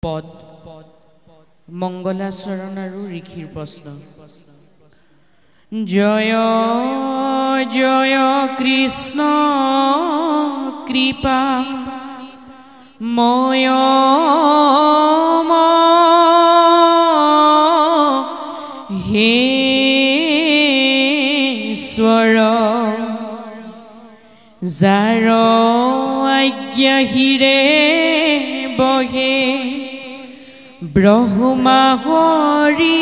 পদ মঙ্গলাচৰণ আৰু ঋষিৰ প্ৰশ্ন জয় জয় কৃষ্ণ কৃপা ময় হে স্বৰ যাৰ আজ্ঞা হিৰে বহে ব্ৰহ্মা হৰি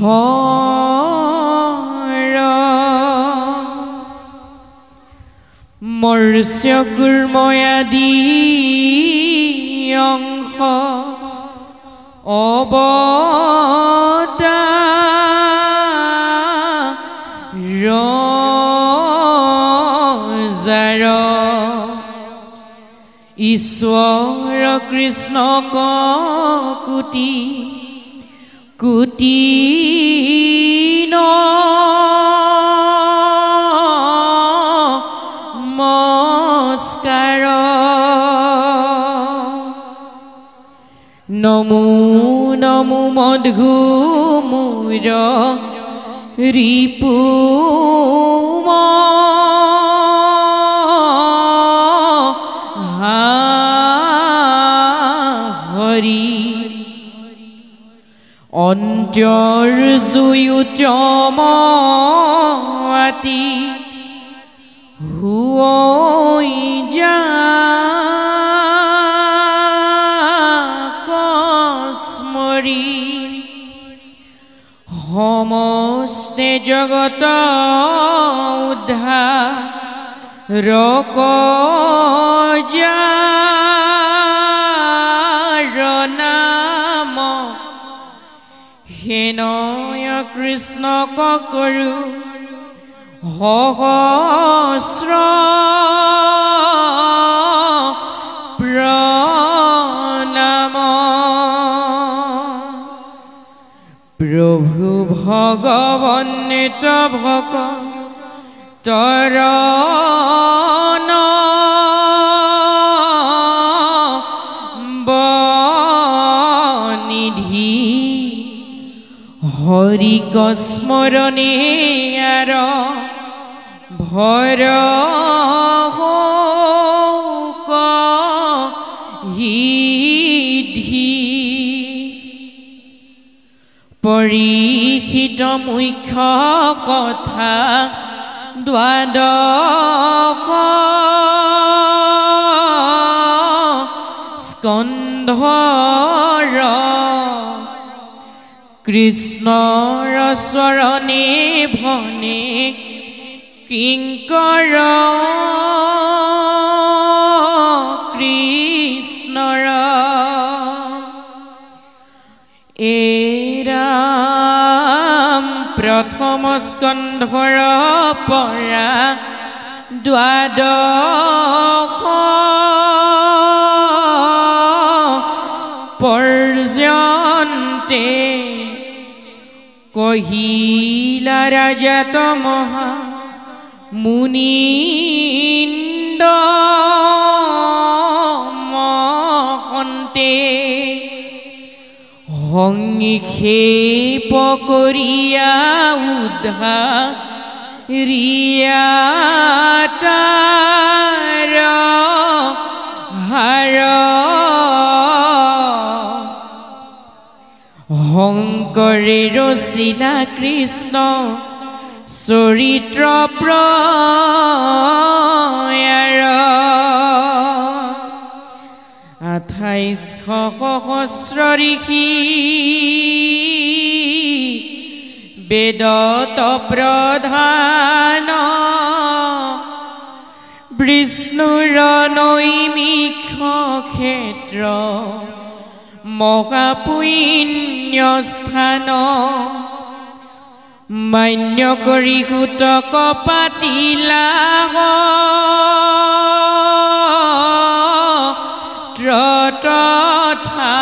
হৰ মৰ্ত্য কুৰ্ময়াদি অংশ অৱতাৰ ঈশ্বৰ কৃষ্ণ কোটি কোটি নমস্কাৰ নমো নমো মধু মূৰ ৰিপু অন্তৰ জুয়ুতমতি হুৱৈ যা কস্মৰি সমস্তে জগত উদ্ধাৰ হেনয় কৃষ্ণক কৰো সহস্ৰ প্ৰণাম প্ৰভু ভগৱন্নিত ভক্তৰ বনিধি হৰিক স্মৰণে আৰ ভৰ শোক সিদ্ধি পৰীক্ষিত মুখ্য কথা দ্বাদশ স্কন্ধৰ কৃষ্ণৰ চৰণে ভনে কিংকৰ কৃষ্ণৰ এৰাম প্ৰথম স্কন্ধৰ পৰা দ্বাদশ পৰ্যন্তে কহিলা ৰাজাত মহা মুনিন্দ মহন্তে সংক্ষেপ কৰিয়া উদ্ধাৰিয়া তাৰ হাৰ শংকৰে ৰচিলা কৃষ্ণ চৰিত্ৰ প্ৰয়াৰ 28 সহস্ৰ ঋষি বেদত প্ৰধান বিষ্ণুৰ নৈমিষ ক্ষেত্ৰ মহাপুণ্য স্থান মান্য কৰি সুতক পাতিলা তথা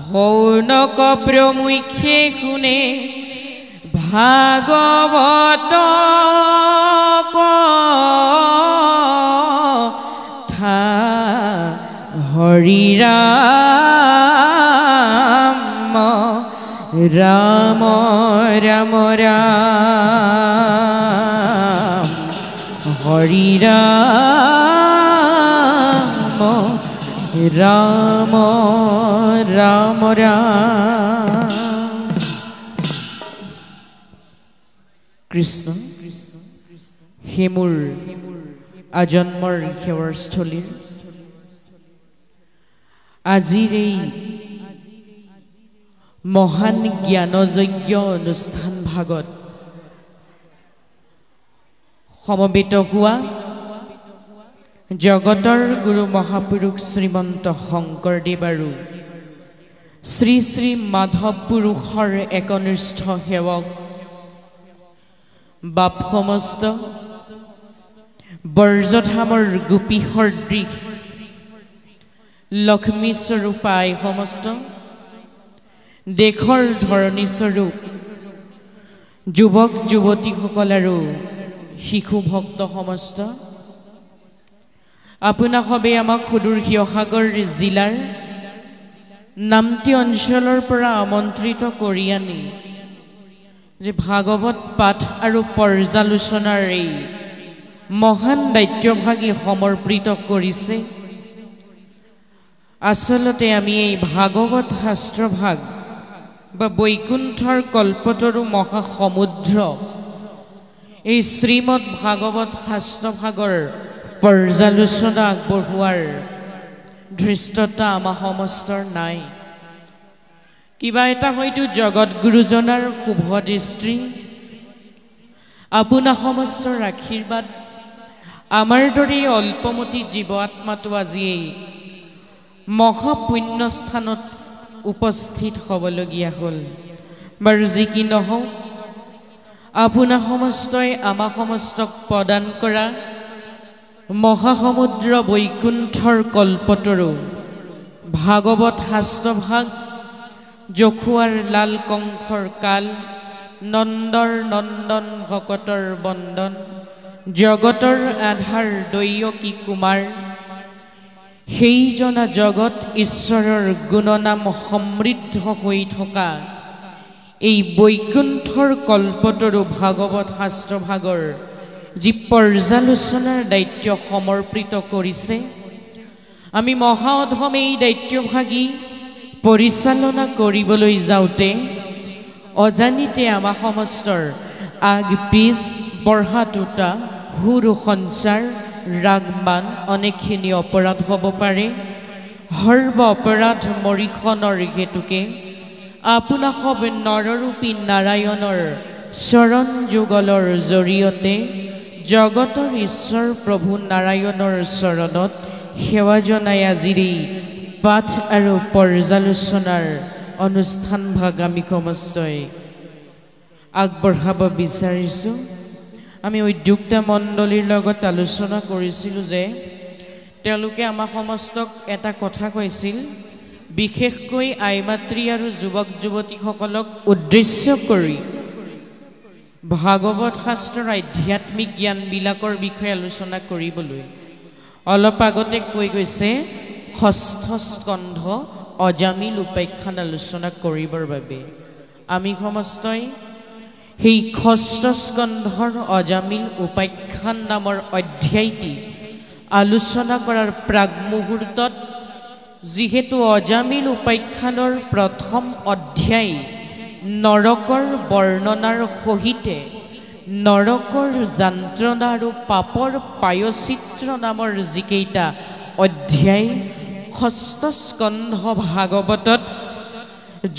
হৌনক প্ৰমুখ্যে শুনে ভাগৱত কথা হৰি ৰাম ৰাম ৰাম ৰাম হৰি ৰাম ৰাম ৰাম ৰাম কৃষ্ণ হে মোৰ আজন্মৰ সেৱাৰ স্থলীৰ আজিৰ এই মহান জ্ঞানযজ্ঞ অনুষ্ঠান ভাগত সমবেত হোৱা জগতৰ গুৰু মহাপুৰুষ শ্ৰীমন্ত শংকৰদেৱ আৰু শ্ৰী শ্ৰী মাধৱ পুৰুষৰ একনিষ্ঠ সেৱক বাপ সমস্ত বৰ্জধামৰ গোপী সদৃশ লক্ষ্মী স্বৰূপা আই সমস্ত দেশৰ ধৰণী স্বৰূপ যুৱক যুৱতীসকল আৰু শিশু ভক্ত সমস্ত আপোনাক সবে আমাক সুদূৰ শিৱসাগৰ জিলাৰ নামটি অঞ্চলৰ পৰা আমন্ত্ৰিত কৰি আনি যে ভাগৱত পাঠ আৰু পৰ্যালোচনাৰ এই মহান দায়িত্বভাগী সমৰ্পিত কৰিছে। আচলতে আমি এই ভাগৱত শাস্ত্ৰভাগ বা বৈকুণ্ঠৰ কল্পতৰু মহাসমুদ্ৰ এই শ্ৰীমদ ভাগৱত শাস্ত্ৰভাগৰ পৰ্যালোচনা আগবঢ়োৱাৰ ধৃষ্টতা আমাৰ সমস্তৰ নাই। কিবা এটা হয়তো জগতগুৰুজনাৰ শুভ দৃষ্টি আপোনাৰ সমস্তৰ আশীৰ্বাদ আমাৰ দৰে অল্পমতি জীৱ আত্মাটো আজি এই মহাপুণ্যস্থানত উপস্থিত হ'বলগীয়া হ'ল। বাৰু যি কি নহওক আপোনাৰ সমস্তই আমাৰ সমস্তক প্ৰদান কৰা মহাসমুদ্ৰ বৈকুণ্ঠৰ কল্পতৰু ভাগৱত শাস্ত্ৰভাগ যখুৱাৰ লাল কংসৰ কাল নন্দৰ নন্দন ভকতৰ বন্দন জগতৰ আধাৰ দৈয়কী কুমাৰ সেইজনা জগত ঈশ্বৰৰ গুণনাম সমৃদ্ধ হৈ থকা এই বৈকুণ্ঠৰ কল্পতৰু ভাগৱত শাস্ত্ৰভাগৰ যি পৰ্যালোচনাৰ দায়িত্ব সমৰ্পিত কৰিছে আমি মহাধম এই দায়িত্বভাগী পৰিচালনা কৰিবলৈ যাওঁতে অজানিতে আমাৰ সমস্তৰ আগ পিছ বঢ়াটোতা সুৰ সঞ্চাৰ ৰাগমান অনেকখিনি অপৰাধ হ'ব পাৰে। সৰ্ব অপৰাধ মৰিখনৰ হেতুকে আপোনাক সব নৰৰূপী নাৰায়ণৰ চৰণ যুগলৰ জৰিয়তে জগতৰ ঈশ্বৰ প্ৰভু নাৰায়ণৰ চৰণত সেৱা জনাই আজিৰ এই পাঠ আৰু পৰ্যালোচনাৰ অনুষ্ঠান ভাগ আমি সমস্তই আগবঢ়াব বিচাৰিছোঁ। আমি উদ্যোক্তা মণ্ডলীৰ লগত আলোচনা কৰিছিলোঁ যে তেওঁলোকে আমাৰ সমস্তক এটা কথা কৈছিল, বিশেষকৈ আইমাতৃ আৰু যুৱক যুৱতীসকলক উদ্দেশ্য কৰি ভাগৱত শাস্ত্ৰৰ আধ্যাত্মিক জ্ঞানবিলাকৰ বিষয়ে আলোচনা কৰিবলৈ। অলপ আগতে কৈ গৈছে ষষ্ঠ স্কন্ধ অজামিল উপাখ্যান আলোচনা কৰিবৰ বাবে আমি সমস্তই সেই ষষ্ঠ স্কন্ধৰ অজামিল উপাখ্যান নামৰ অধ্যায়টি আলোচনা কৰাৰ প্ৰাগ মুহূৰ্তত যিহেতু অজামিল উপাখ্যানৰ প্ৰথম অধ্যায় নৰকৰ বৰ্ণনাৰ সহিতে নৰকৰ যন্ত্ৰণা আৰু পাপৰ পায়চিত্ৰ নামৰ যিকেইটা অধ্যায় ষষ্ঠ স্কন্ধ ভাগৱতত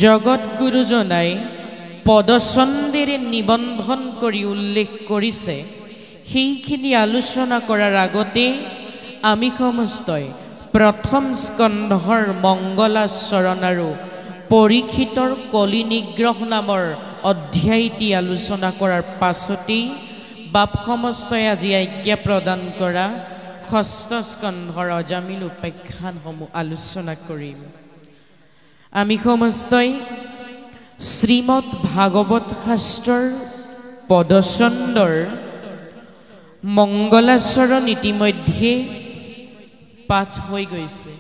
জগতগুৰুজনাই পদচন্দেৰে নিবন্ধন কৰি উল্লেখ কৰিছে, সেইখিনি আলোচনা কৰাৰ আগতে আমি সমস্তই প্ৰথম স্কন্ধৰ মংগলাচৰণ আৰু পৰীক্ষিতৰ কলি নিগ্ৰহ নামৰ অধ্যায়টি আলোচনা কৰাৰ পাছতেই বাপ সমস্তই আজি আজ্ঞা প্ৰদান কৰা ষষ্ঠ স্কন্ধৰ অজামিল উপাখ্যানসমূহ আলোচনা কৰিম। আমি সমস্তই শ্ৰীমদ ভাগৱত শাস্ত্ৰৰ পদচন্দৰ মংগলাচৰণ ইতিমধ্যে নিপাত হৈ গৈছে।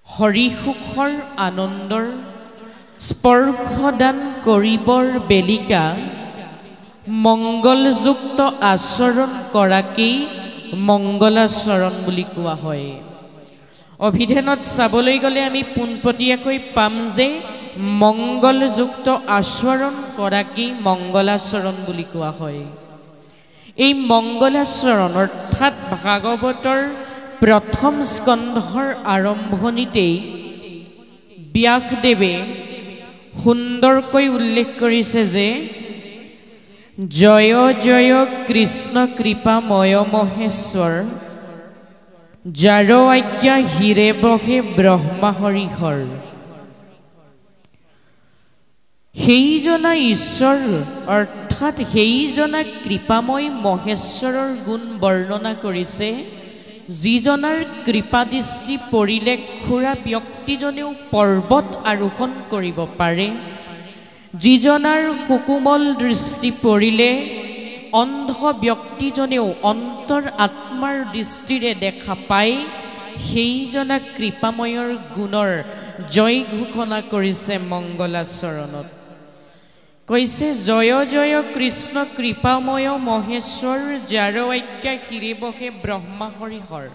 হৰিসুখৰ আনন্দৰ স্পৰ্শদান কৰিবৰ বেলিকা মংগলযুক্ত আচৰণ কৰাকেই মংগলাচৰণ বুলি কোৱা হয়। অভিধানত চাবলৈ গ'লে আমি পোনপটীয়াকৈ পাম যে মংগলযুক্ত আচৰণ কৰাকেই মংগলাচৰণ বুলি কোৱা হয়। এই মংগলাচৰণ অৰ্থাৎ ভাগৱতৰ প্ৰথম স্কন্ধৰ আৰম্ভণিতেই ব্যাসদেৱে সুন্দৰকৈ উল্লেখ কৰিছে যে জয় জয় কৃষ্ণ কৃপাময় মহেশ্বৰ যাৰ আজ্ঞা হিৰে বহে ব্ৰহ্মা হৰিহৰ। সেইজনা ঈশ্বৰ অৰ্থাৎ সেইজনা কৃপাময় মহেশ্বৰৰ গুণ বৰ্ণনা কৰিছে, যিজনাৰ কৃপাদৃষ্টি পৰিলে খুৰা ব্যক্তিজনেও পৰ্বত আৰোহণ কৰিব পাৰে, যিজনাৰ সুকোমল দৃষ্টি পৰিলে অন্ধ ব্যক্তিজনেও অন্তৰ আত্মাৰ দৃষ্টিৰে দেখা পায়, সেইজনা কৃপাময়ৰ গুণৰ জয় ঘোষণা কৰিছে মংগলাচৰণত। কৈছে জয় জয় কৃষ্ণ কৃপাময় মহেশ্বৰ যাৰ আজ্ঞা হিৰে বহে ব্ৰহ্মা হৰিহৰ।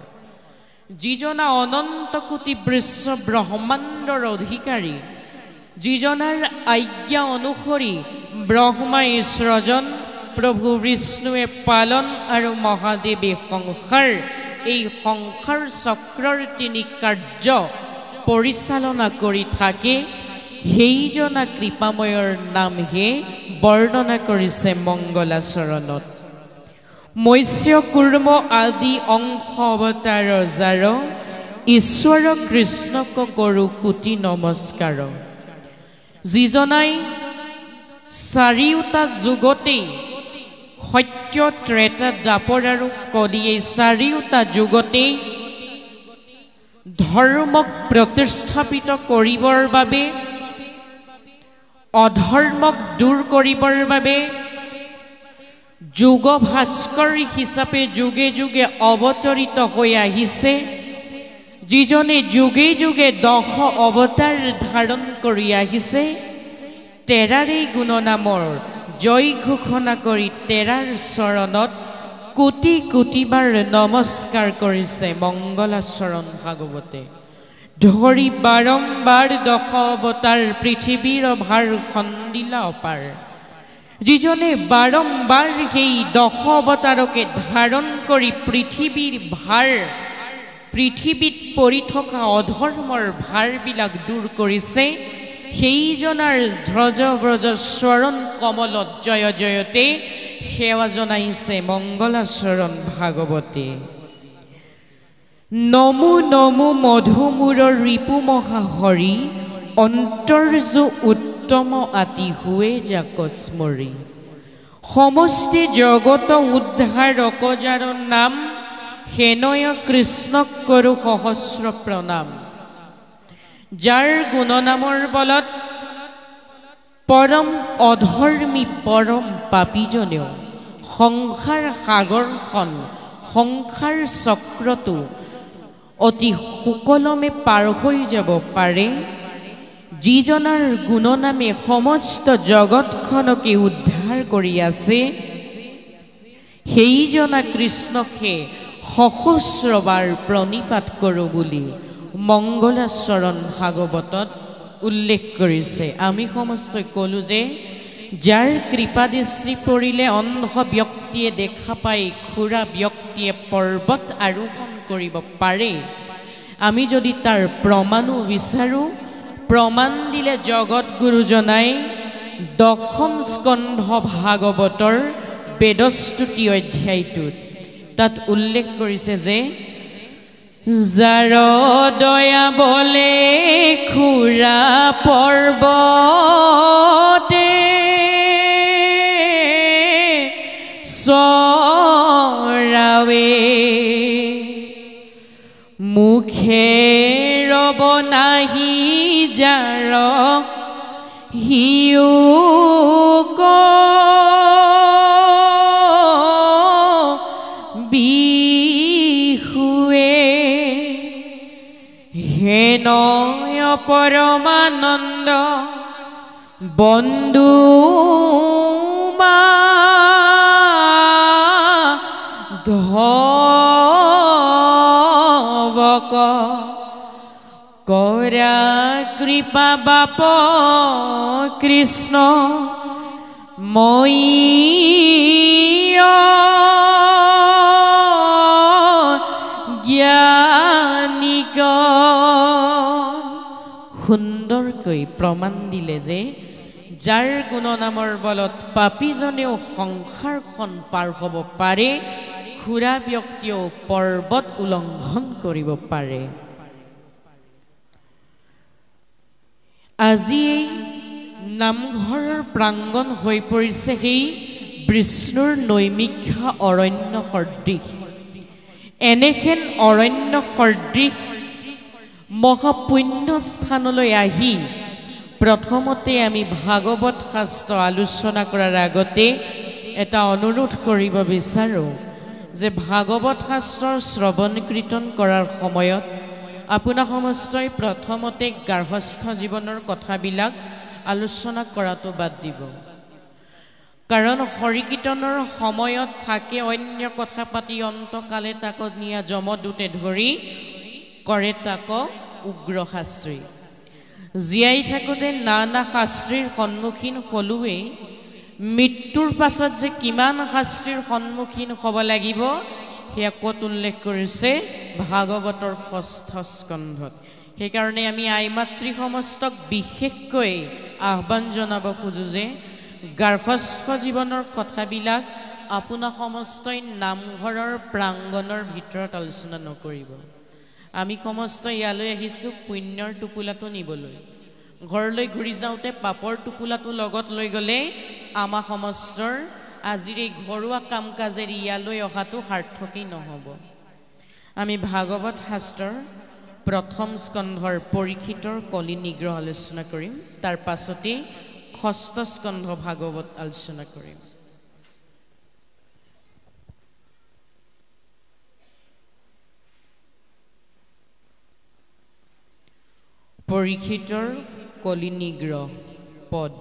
যিজনা অনন্ত কোটি বৃশ্ব ব্ৰহ্মাণ্ডৰ অধিকাৰী, যিজনাৰ আজ্ঞা অনুসৰি ব্ৰহ্মাই সৃজন, প্ৰভু বিষ্ণুৱে পালন আৰু মহাদেৱে সংসাৰ, এই সংসাৰ চক্ৰৰ তিনি কাৰ্য পৰিচালনা কৰি থাকে, সেইজনা কৃপাময়ৰ নামহে বৰ্ণনা কৰিছে মংগলাচৰণত। মৎস্য কুৰ্ম আদি অংশ অৱতাৰ যাৰ, ঈশ্বৰ কৃষ্ণক কৰো কোটি নমস্কাৰ। যিজনাই চাৰিওটা যুগতেই সত্য ত্ৰেতা দাপৰ আৰু কলি, এই চাৰিওটা যুগতেই ধৰ্মক প্ৰতিষ্ঠাপিত কৰিবৰ বাবে, অধৰ্মক দূৰ কৰিবৰ বাবে যুগ ভাস্কৰ হিচাপে যুগে যুগে অৱতৰিত হৈ আহিছে, যিজনে যুগে যুগে 10 অৱতাৰ ধাৰণ কৰি আহিছে, তেৰাৰে গুণনামৰ জয় ঘোষণা কৰি তেৰাৰ চৰণত কোটি কোটিবাৰ নমস্কাৰ কৰিছে মংগলাচৰণ ভাগৱতে। ধৰি বাৰম্বাৰ 10 অৱতাৰ পৃথিৱীৰ ভাৰ খন্দিলা অপাৰ, যিজনে বাৰম্বাৰ সেই 10 অৱতাৰকে ধাৰণ কৰি পৃথিৱীৰ ভাৰ, পৃথিৱীত পৰি থকা অধৰ্মৰ ভাৰবিলাক দূৰ কৰিছে, সেইজনাৰ ধ্বজ ব্ৰজ চৰণ কমলত জয় জয়তে সেৱা জনাইছে মংগলাচৰণ ভাগৱতী। নমো নমো মধুমূৰৰ ৰিপু মহাহৰি, অন্তৰ্যু উত্তম আতি হুৱে যাক স্মৰি। সমষ্টি জগত উদ্ধাৰক যাৰ নাম, সেনয় কৃষ্ণক কৰো সহস্ৰ প্ৰণাম। যাৰ গুণনামৰ বলত পৰম অধৰ্মী পৰম পাপীজনেও সংসাৰ সাগৰখন, সংসাৰ চক্ৰটো অতি সুকলমে পাৰ হৈ যাব পাৰে, যিজনাৰ গুণনামে সমস্ত জগতখনকে উদ্ধাৰ কৰি আছে, সেইজনা কৃষ্ণকে সহস্ৰবাৰ প্ৰণিপাত কৰোঁ বুলি মংগলাচৰণ ভাগৱতত উল্লেখ কৰিছে। আমি সমস্তই ক'লোঁ যে যাৰ কৃপাদৃষ্টি পৰিলে অন্ধ ব্যক্তিয়ে দেখা পাই, খুৰা ব্যক্তিয়ে পৰ্বত আৰোহণ কৰিব পাৰে। আমি যদি তাৰ প্ৰমাণো বিচাৰোঁ, প্ৰমাণ দিলে জগতগুৰুজনাই 10ম স্কন্ধ ভাগৱতৰ বেদস্তুতি অধ্যায়টোত তাত উল্লেখ কৰিছে যে যাৰ দয়া বলে খুৰা পৰ্বতে চৰাৱে, মুখে ৰব নাহি যাৰ হিউক হে নয় পৰমানন্দ বন্ধু ধবক কৰা কৃপা বাপ কৃষ্ণ মই জ্ঞানিক সুন্দৰকৈ প্ৰমাণ দিলে যে যাৰ গুণনামৰ বলত পাপীজনেও সংসাৰখন পাৰ হ'ব পাৰে খুৰা ব্যক্তিয়েও পৰ্বত উলংঘন কৰিব পাৰে। আজি নামঘৰৰ প্ৰাংগণ হৈ পৰিছে সেই বিষ্ণুৰ নৈমিষা অৰণ্য সদৃশ। এনেহেন অৰণ্য সদৃশ মহাপুণ্য স্থানলৈ আহি প্ৰথমতে আমি ভাগৱত শাস্ত্ৰ আলোচনা কৰাৰ আগতে এটা অনুৰোধ কৰিব বিচাৰোঁ যে ভাগৱত শাস্ত্ৰৰ শ্ৰৱণ কীৰ্তন কৰাৰ সময়ত আপোনাৰ সমস্তই প্ৰথমতে গাৰ্হস্থ জীৱনৰ কথাবিলাক আলোচনা কৰাটো বাদ দিব। কাৰণ হৰি কীৰ্তনৰ সময়ত থাকে অন্য কথা পাতি অন্তকালে তাক নিয়া যমদূতে ধৰি কৰে তাক উগ্ৰ শাস্ত্ৰী। জীয়াই থাকোঁতে নানা শাস্ত্ৰীৰ সন্মুখীন হলোৱেই, মৃত্যুৰ পাছত যে কিমান শাস্ত্ৰীৰ সন্মুখীন হ'ব লাগিব সেয়া ক'ত উল্লেখ কৰিছে ভাগৱতৰ ৬ষ্ঠ স্কন্ধত। সেইকাৰণে আমি আই মাতৃ সমস্তক বিশেষকৈ আহ্বান জনাব খোজোঁ যে গাৰ্হস্থ জীৱনৰ কথাবিলাক আপোনাৰ সমস্তই নামঘৰৰ প্ৰাংগণৰ ভিতৰত আলোচনা নকৰিব। আমি সমস্ত ইয়ালৈ আহিছোঁ পুণ্যৰ টোপোলাটো নিবলৈ। ঘৰলৈ ঘূৰি যাওঁতে পাপৰ টোপোলাটো লগত লৈ গ'লে আমাৰ সমস্তৰ আজিৰ এই ঘৰুৱা কাম কাজেৰে ইয়ালৈ অহাটো সাৰ্থকেই নহ'ব। আমি ভাগৱত শাস্ত্ৰৰ প্ৰথম স্কন্ধৰ পৰীক্ষিতৰ কলি নিগ্ৰহ আলোচনা কৰিম, তাৰ পাছতেই ৬ষ্ঠ স্কন্ধ ভাগৱত আলোচনা কৰিম। পৰীক্ষিতৰ কলি নিগ্ৰহ পদ।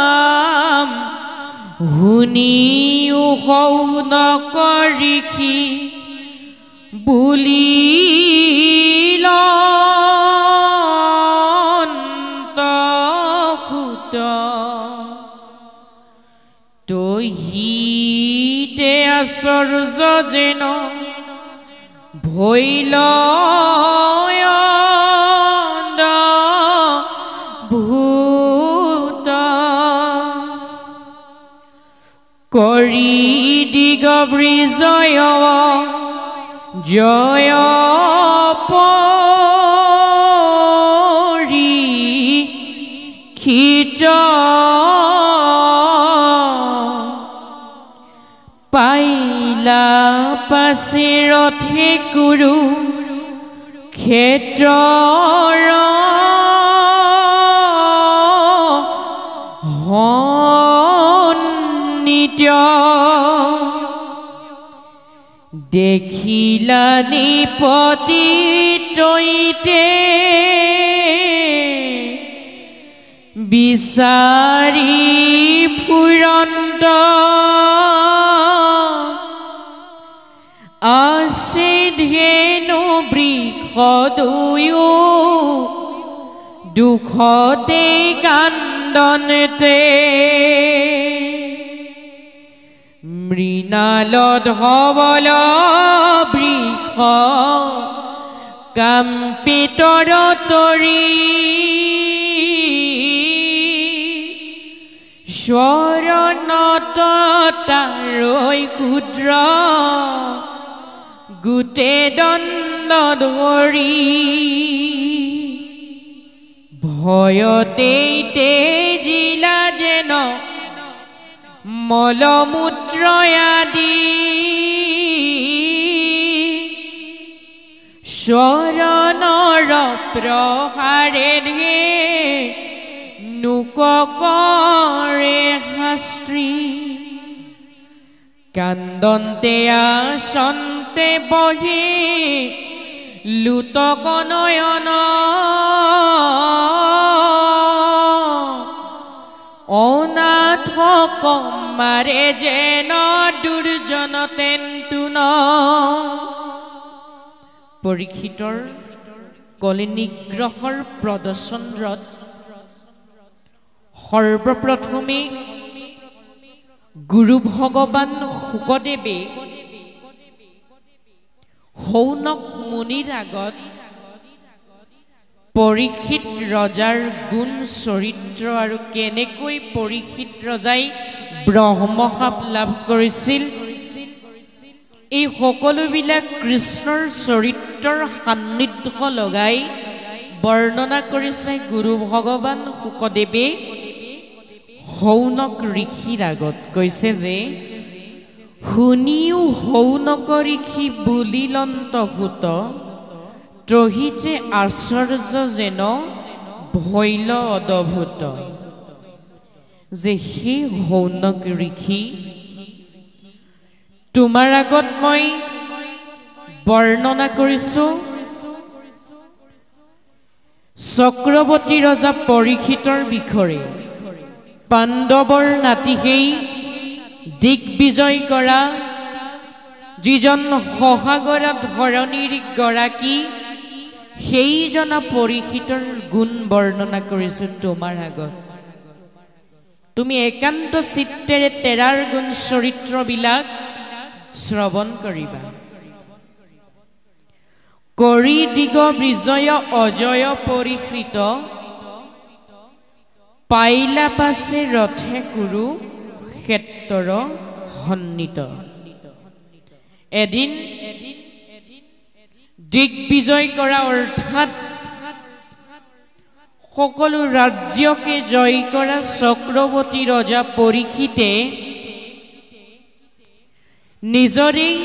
এৰাম শুনিও হৌ নকৰিখি বুলিল অন্তসুত তহিতে আশ্চৰ্য যেন ভৈল ভূত কৰি দিগবৃজয় জয় পৰীক্ষিত পাইলা পাছে ৰথে কুৰু ক্ষেত্ৰৰ নিত্য দেখিলা নিপতি তৈতে বিচাৰি ফুৰন্ত আছে ধেনু বৃক্ষ দুয়ো দুখতে কান্দনতে মৃণাল ধবল বৃক্ষ কাম্পিতৰ তৰি স্বৰণত তাৰৈ ক্ষুদ্ৰ গোটে দণ্ড ধৰি ভয়তে তেজিলা যেন মলমূত্ৰ আদি শৰণৰ প্ৰহাৰে ধে নুক কৰে শাস্ত্ৰী কান্দন্তে আসন্তে বহি লুতক নয়ন অনাথ কমাৰে যেন দুৰ্জন তেন্তুন। পৰীক্ষিতৰ কলিনিগ্ৰহৰ প্ৰদৰ্শনত সৰ্বপ্ৰথমে গুৰু ভগৱান শুকদেৱে শৌনক মুনিৰ আগত পৰীক্ষিত ৰজাৰ গুণ চৰিত্ৰ আৰু কেনেকৈ পৰীক্ষিত ৰজাই ব্ৰহ্মশাপ লাভ কৰিছিল এই সকলোবিলাক কৃষ্ণৰ চৰিত্ৰৰ সান্নিধ্য লগাই বৰ্ণনা কৰিছে গুৰু ভগৱান শুকদেৱে শৌনক ঋষিৰ আগত। কৈছে যে শুনিও শৌনক ঋষি বুলিলন্ত সুত ত্ৰহিতে আশ্চৰ্য যেন ভৈল অদভূত। যে সেই শৌনক ঋষি তোমাৰ আগত মই বৰ্ণনা কৰিছো চক্ৰৱৰ্তী ৰজা পৰীক্ষিতৰ বিষয়ে। পাণ্ডৱৰ নাতি সেই দিগ্বিজয় কৰা যিজন সহাগৰা ধৰণীৰ গৰাকী সেইজনা পৰীক্ষিতৰ গুণ বৰ্ণনা কৰিছো তোমাৰ আগত। তুমি একান্ত চিত্তেৰে তেৰাৰ গুণ চৰিত্ৰবিলাক শ্ৰৱণ কৰিবা। কৰি দিগ বিজয় অজয় পৰিকৃত পাইলা পাছে ৰথে কুৰু ক্ষেত্ৰৰ সন্নিত। এদিন দিগ্বিজয় কৰা অৰ্থাৎ সকলো ৰাজ্যকে জয় কৰা চক্ৰৱৰ্তী ৰজা পৰীক্ষিতে নিজৰেই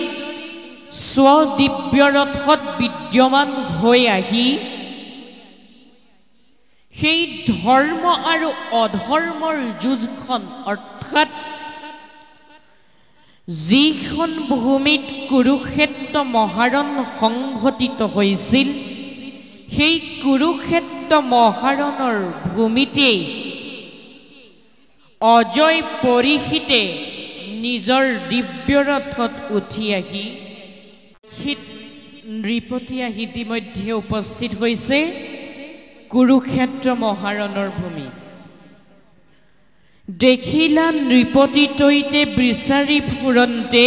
স্বদিব্য ৰথত বিদ্যমান হৈ আহি সেই ধৰ্ম আৰু অধৰ্মৰ যুঁজখন অৰ্থাৎ যিখন ভূমিত কুৰুক্ষেত্ৰ মহাৰণ সংঘটিত হৈছিল সেই কুৰুক্ষেত্ৰ মহাৰণৰ ভূমিতেই অজয় পৰীক্ষিতে নিজৰ দিব্য ৰথত উঠি আহি নৃপতি আহি ইতিমধ্যে উপস্থিত হৈছে কুৰুক্ষেত্ৰ মহাৰণৰ ভূমি। দেখিলা নৃপতি তৈতে বিচাৰি ফুৰন্তে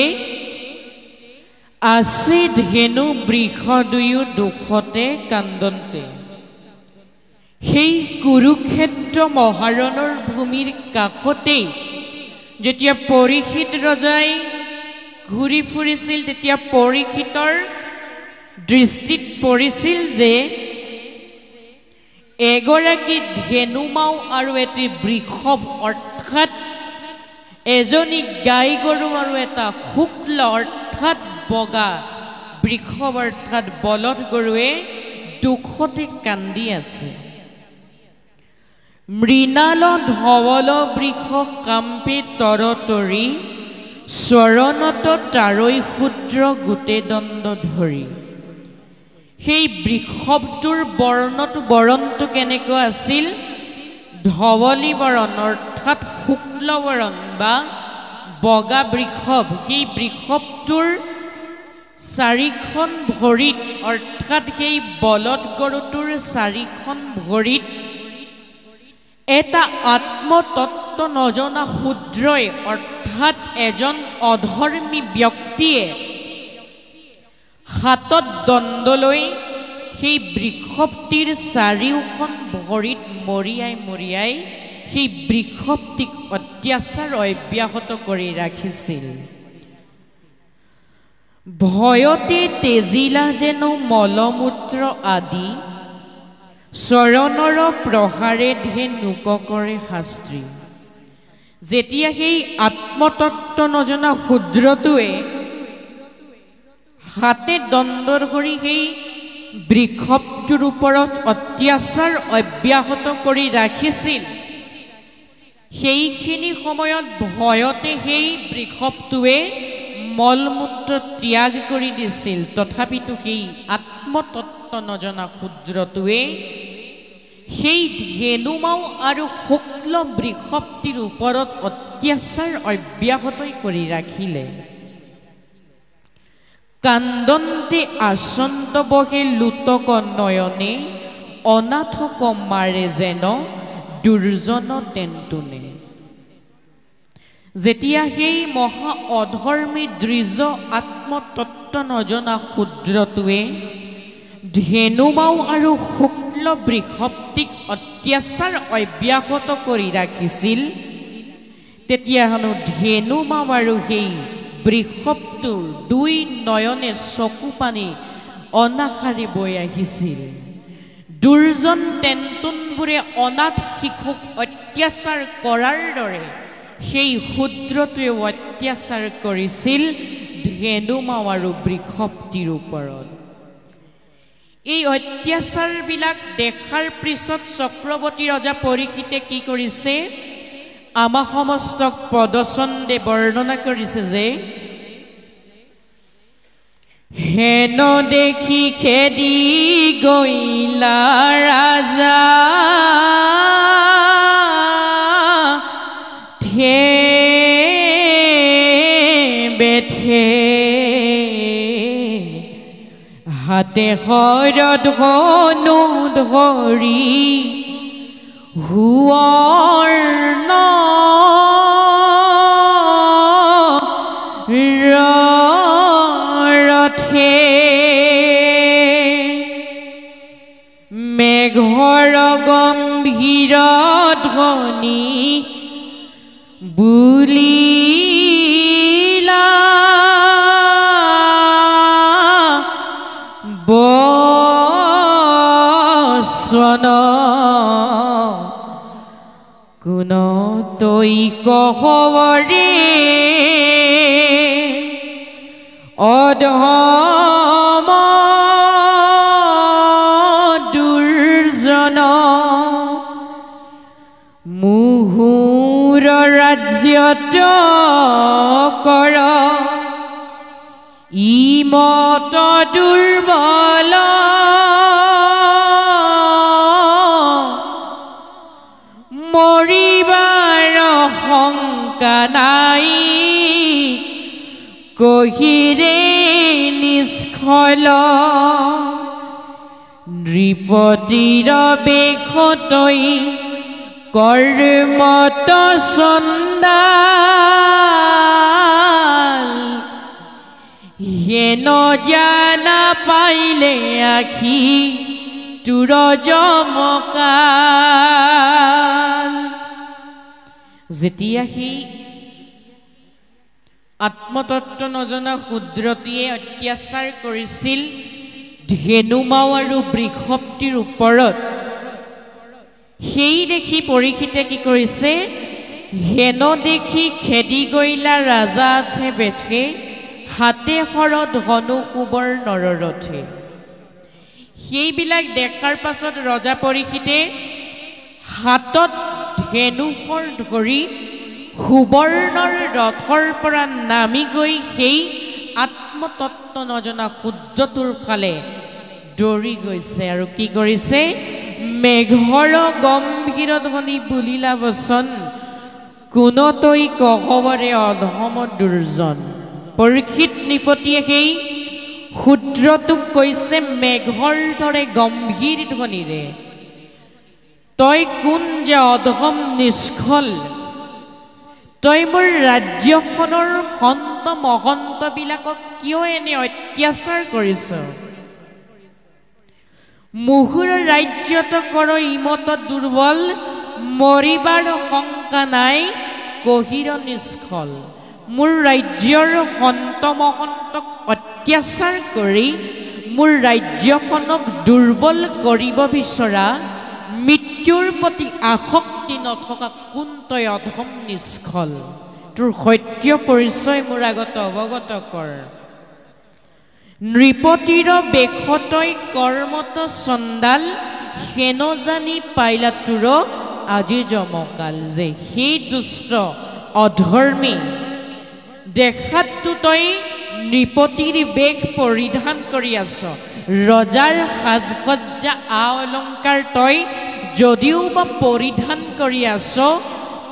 আছে ধেনু বৃষ দুয়ো দুখতে কান্দন্তে। সেই কুৰুক্ষেত্ৰ মহাৰণৰ ভূমিৰ কাষতেই যেতিয়া পৰীক্ষিত ৰজাই ঘূৰি ফুৰিছিল তেতিয়া পৰীক্ষিতৰ দৃষ্টিত পৰিছিল যে এগৰাকী ধেনুমাও আৰু এটি বৃষভ অৰ্থাৎ এজনী গাই গৰু আৰু এটা শুক্ল অৰ্থাৎ বগা বৃষভ অৰ্থাৎ বলদ গৰুৱে দুখতে কান্দি আছে। মৃণাল ধৱল বৃষ কাম্পে তৰতৰি চৰণত তাৰৈ ক্ষুদ্ৰ গোটে দণ্ড ধৰি। সেই বৃষভটোৰ বৰণটো কেনেকুৱা আছিল? ধৱলী বৰণ অৰ্থাৎ শুক্ল বৰণ বা বগা বৃষভ। সেই বৃষভটোৰ চাৰিখন ভৰিত অৰ্থাৎ সেই বলদ গৰুটোৰ চাৰিখন ভৰিত এটা আত্মতত্ত্ব নজনা শূদ্ৰই অৰ্থাৎ এজন অধৰ্মী ব্যক্তিয়ে হাতত দণ্ড লৈ সেই বৃষভটিৰ চাৰিওখন ভৰিত মৰিয়াই মৰিয়াই সেই বৃষভটিক অত্যাচাৰ অব্যাহত কৰি ৰাখিছিল। ভয়তে তেজিলা যেন মলমূত্ৰ আদি চৰণৰ প্ৰহাৰে ধেনুক কৰে শাস্ত্ৰী। যেতিয়া সেই আত্মতত্ত্ব নজনা শূদ্ৰটোৱে হাতে দণ্ড ধৰি সেই বৃষভটোৰ ওপৰত অত্যাচাৰ অব্যাহত কৰি ৰাখিছিল সেইখিনি সময়ত ভয়তে সেই বৃষভটোৱে মলমূত্ৰ ত্যাগ কৰি দিছিল তথাপিতো সেই আত্মতত্ত্ব নজনা ক্ষুদ্ৰটোৱে সেই ধেনুমাও আৰু শুক্ল বৃষপ্তিৰ ওপৰত অত্যাচাৰ অব্যাহত কৰি ৰাখিলে কান্দন্তে আসন্ত বহে লুতক নয়নে অনাথক মাৰে যেন দুৰ্জন তেন্তুনে যেতিয়া সেই মহা অধৰ্মী দৃঢ় আত্মতত্ত্ব নজনা ক্ষুদ্ৰটোৱে ধেনুমাও আৰু শুক্ল বৃষপ্তিক অত্যাচাৰ অব্যাহত কৰি ৰাখিছিল তেতিয়া হেনো ধেনুমাও আৰু সেই বৃষপ্তৰ দুই নয়নে চকু পানী অনাশাৰে বৈ আহিছিল দুৰ্জন তেন্তুনবোৰে অনাথ শিশুক অত্যাচাৰ কৰাৰ দৰে সেই ক্ষুদ্ৰটোৱে অত্যাচাৰ কৰিছিল ধেনুমাও আৰু বৃষপ্তিৰ ওপৰত এই অত্যাচাৰবিলাক দেখাৰ পিছত চক্ৰৱৰ্তী ৰজা পৰীক্ষিতে কি কৰিছে আমা সমস্তক পদচন্দে বৰ্ণনা কৰিছে যে হেন দেখি খেদি গইলা ৰাজা থে বেঠে হাতে শৰদ ধনু ধৰি হুৱৰ্ণ ৰথে মেঘৰ গম্ভীৰ ধ্বনি বুলিলা বচন কোন তৈ কহৰে অধম দুৰ্জন মুহুৰ ৰাজ্যত কৰ ইমত দুৰ্বল মৰিবাৰ শংকা নাই কহিৰে নিষ্ফল নৃপতিৰ বেশতৈ কৰ্মত চণ্ডাল হেন জানা পাইলে আখি তোৰ জমকাল যেতিয়া সি আত্মতত্ত্ব নজনা ক্ষুদ্ৰটিয়ে অত্যাচাৰ কৰিছিল ধেনুমাও আৰু বৃষপ্তিৰ ওপৰত সেই দেখি পৰীক্ষিতে কি কৰিছে হেন দেখি খেদি গইলা ৰাজা আছে বেঠে হাতে শৰদ ধনু সুবৰ্ণ ৰথে সেইবিলাক দেখাৰ পাছত ৰজা পৰীক্ষিতে হাতত ধেনুশৰ ধৰি সুবৰ্ণৰ ৰথৰ পৰা নামি গৈ সেই আত্মতত্ত্ব নজনা শুদ্ধটোৰ ফালে দৌৰি গৈছে আৰু কি কৰিছে মেঘৰ গম্ভীৰ ধ্বনি বুলিলা বচন কোনতৈ কহবৰে অধম দুৰ্জন পৰীক্ষিত নৃপতিয়ে সেই ক্ষুদ্ৰটোক কৈছে মেঘৰ দৰে গম্ভীৰ ধ্বনিৰে তই কোন যে অধম নিষ্ফল তই মোৰ ৰাজ্যখনৰ সন্ত মহন্তবিলাকক কিয় এনে অত্যাচাৰ কৰিছ মুহুৰ ৰাজ্যত কৰ ইমত দুৰ্বল মৰিবাৰ শংকা নাই কহিৰ নিষ্ফল মোৰ ৰাজ্যৰ সন্ত মহন্তক অত্যাচাৰ কৰি মোৰ ৰাজ্যখনক দুৰ্বল কৰিব বিচৰা মৃত্যুৰ প্ৰতি আসক্তি নথকা কোন তই অধম নিষ্ফল তোৰ সত্য পৰিচয় মোৰ আগত অৱগত কৰ নৃপতিৰ বেশতৈ কৰ্মত চণ্ডাল হেন জানি পাইলা তোৰ আজি জমকাল যে সেই দুষ্ট অধৰ্মী দেখাততো তই নৃপতিৰ বেশ পৰিধান কৰি আছ ৰজাৰ সাজসজ্জা অলংকাৰ তই যদিও বা পৰিধান কৰি আছ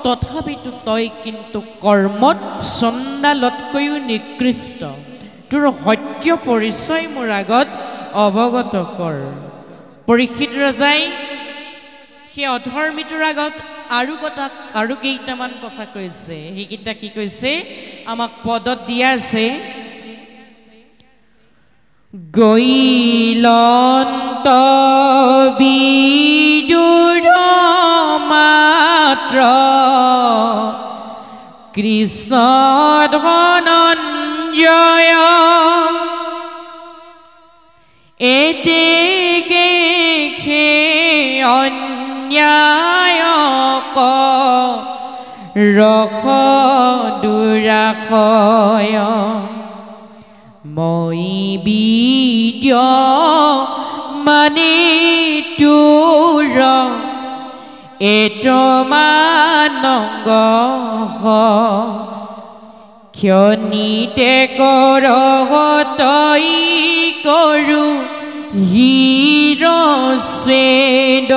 তথাপিতো তই কিন্তু কৰ্মত চণ্ডালতকৈও নিকৃষ্ট তোৰ সত্য পৰিচয় মোৰ আগত অৱগত কৰ পৰীক্ষিত ৰজাই সেই অধৰ্মীটোৰ আগত আৰু কেইটামান কথা কৈছে সেইকেইটা কি কৈছে আমাক পদত দিয়া আছে গৈলন্ত বিদুৰ মাত্ৰ কৃষ্ণ ধনঞ্জয় এতেকে অন্যায়ক ৰখ দুৰাশয় মই বিদ্য মানে তোৰ এতমানংগ ক্ষণিতে কৰহতই কৰো হিৰস্বেদ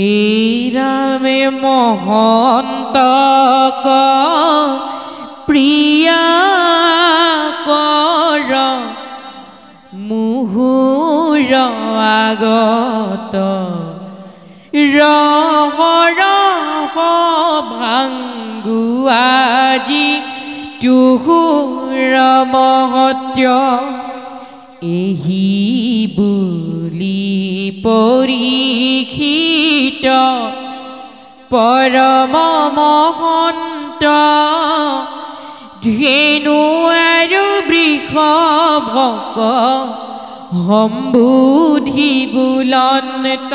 এইৰামে মহন্তক প্ৰিয়া কৰ মুহুৰ আগত ৰহ ভাংগু আজি তুহুৰ মহত্য এহি বুলি পৰীক্ষিত পৰম মহন্ত ধেনু আৰু বৃষভক সম্বুধি বুলন্ত